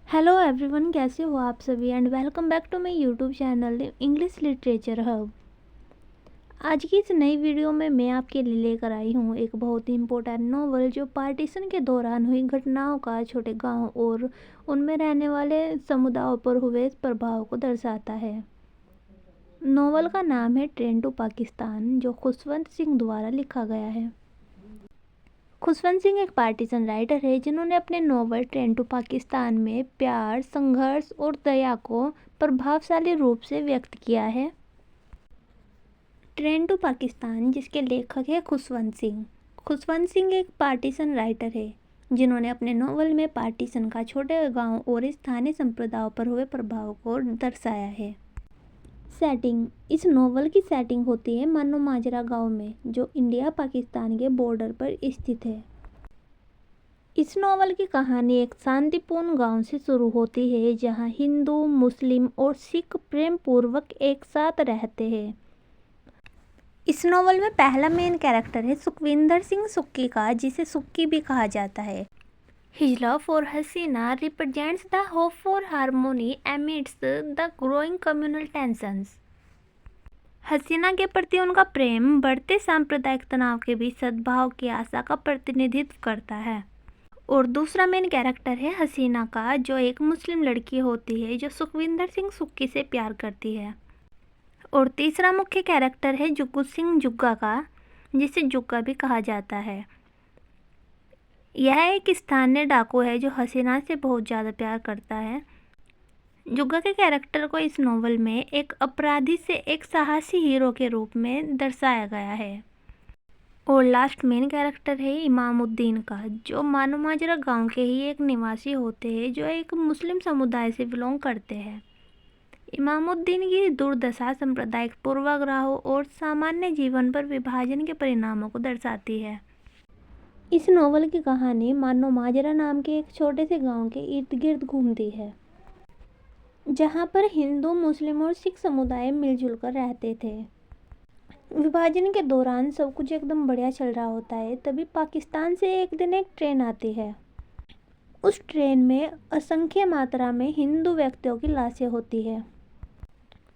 Hello everyone, कैसे हो आप सभी and welcome back to my YouTube channel English literature hub. आज की इस नई वीडियो में मैं आपके लिए लेकर आई हूँ एक बहुत ही इम्पोर्टेंट नॉवल जो पार्टीशन के दौरान हुई घटनाओं का छोटे गांव और उनमें रहने वाले समुदायों पर हुए प्रभाव को दर्शाता है। नॉवल का नाम है ट्रेन टू पाकिस्तान, जो खुशवंत सिंह द्वारा लिखा गया है। खुशवंत सिंह एक पार्टीशन राइटर है जिन्होंने अपने नॉवल ट्रेन टू पाकिस्तान में प्यार, संघर्ष और दया को प्रभावशाली रूप से व्यक्त किया है। ट्रेन टू पाकिस्तान, जिसके लेखक है खुशवंत सिंह। खुशवंत सिंह एक पार्टीशन राइटर है जिन्होंने अपने नॉवल में पार्टीशन का छोटे गांव और स्थानीय संप्रदायों पर हुए प्रभाव को दर्शाया है। सेटिंग, इस नॉवल की सेटिंग होती है मानो माजरा गांव में, जो इंडिया पाकिस्तान के बॉर्डर पर स्थित है। इस नॉवल की कहानी एक शांतिपूर्ण गांव से शुरू होती है जहां हिंदू, मुस्लिम और सिख प्रेम पूर्वक एक साथ रहते हैं। इस नॉवल में पहला मेन कैरेक्टर है सुखविंदर सिंह सुक्की का, जिसे सुक्की भी कहा जाता है। His love for Hasina represents the hope for harmony amidst the growing communal tensions. हसीना के प्रति उनका प्रेम बढ़ते सांप्रदायिक तनाव के बीच सद्भाव की आशा का प्रतिनिधित्व करता है। और दूसरा मेन कैरेक्टर है हसीना का, जो एक मुस्लिम लड़की होती है जो सुखविंदर सिंह सुक्की से प्यार करती है। और तीसरा मुख्य कैरेक्टर है जुग्गू सिंह जुग्गा का, जिसे जुग्गा भी कहा जाता है। यह एक स्थानीय डाकू है जो हसीना से बहुत ज़्यादा प्यार करता है। जुग्गा के कैरेक्टर को इस नॉवल में एक अपराधी से एक साहसी हीरो के रूप में दर्शाया गया है। और लास्ट मेन कैरेक्टर है इमामुद्दीन का, जो मानो माजरा गांव के ही एक निवासी होते हैं जो एक मुस्लिम समुदाय से बिलोंग करते हैं। इमामुद्दीन की दुर्दशा सांप्रदायिक पूर्वाग्रहों और सामान्य जीवन पर विभाजन के परिणामों को दर्शाती है। इस नॉवल की कहानी मानो माजरा नाम के एक छोटे से गांव के इर्द गिर्द घूमती है, जहां पर हिंदू, मुस्लिम और सिख समुदाय मिलजुल कर रहते थे। विभाजन के दौरान सब कुछ एकदम बढ़िया चल रहा होता है, तभी पाकिस्तान से एक दिन एक ट्रेन आती है। उस ट्रेन में असंख्य मात्रा में हिंदू व्यक्तियों की लाशें होती है।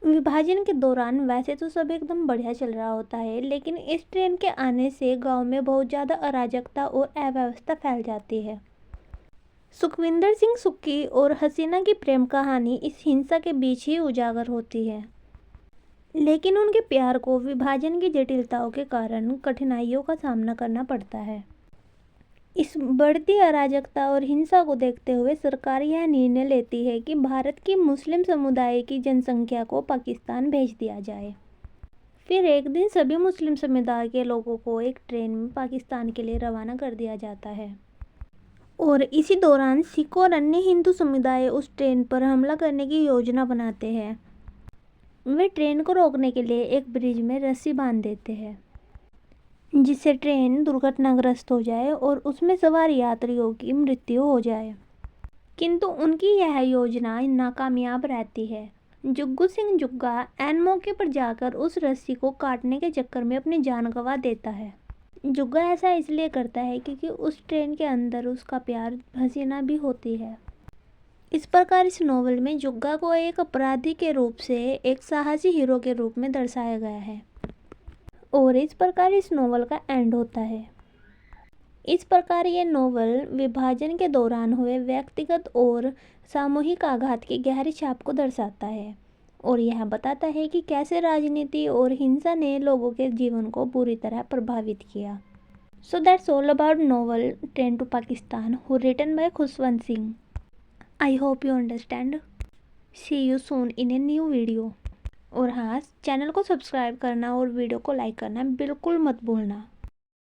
विभाजन के दौरान वैसे तो सब एकदम बढ़िया चल रहा होता है, लेकिन इस ट्रेन के आने से गांव में बहुत ज़्यादा अराजकता और अव्यवस्था फैल जाती है। सुखविंदर सिंह सुक्की और हसीना की प्रेम कहानी इस हिंसा के बीच ही उजागर होती है, लेकिन उनके प्यार को विभाजन की जटिलताओं के कारण कठिनाइयों का सामना करना पड़ता है। इस बढ़ती अराजकता और हिंसा को देखते हुए सरकार यह निर्णय लेती है कि भारत की मुस्लिम समुदाय की जनसंख्या को पाकिस्तान भेज दिया जाए। फिर एक दिन सभी मुस्लिम समुदाय के लोगों को एक ट्रेन में पाकिस्तान के लिए रवाना कर दिया जाता है। और इसी दौरान सिख और अन्य हिंदू समुदाय उस ट्रेन पर हमला करने की योजना बनाते हैं। वे ट्रेन को रोकने के लिए एक ब्रिज में रस्सी बांध देते हैं, जिससे ट्रेन दुर्घटनाग्रस्त हो जाए और उसमें सवार यात्रियों की मृत्यु हो जाए। किंतु उनकी यह योजना नाकामयाब रहती है। जुग्गू सिंह जुग्गा ऐन मौके पर जाकर उस रस्सी को काटने के चक्कर में अपनी जान गंवा देता है। जुग्गा ऐसा इसलिए करता है क्योंकि उस ट्रेन के अंदर उसका प्यार हसीना भी होती है। इस प्रकार इस नॉवल में जुग्गा को एक अपराधी के रूप से एक साहसी हीरो के रूप में दर्शाया गया है। और इस प्रकार इस नॉवल का एंड होता है। इस प्रकार ये नॉवल विभाजन के दौरान हुए व्यक्तिगत और सामूहिक आघात की गहरी छाप को दर्शाता है और यह बताता है कि कैसे राजनीति और हिंसा ने लोगों के जीवन को बुरी तरह प्रभावित किया। So that's all about novel Train to Pakistan, who written by Khushwant Singh. I hope you understand. See you soon in a new video. और हाँ, चैनल को सब्सक्राइब करना और वीडियो को लाइक करना बिल्कुल मत भूलना।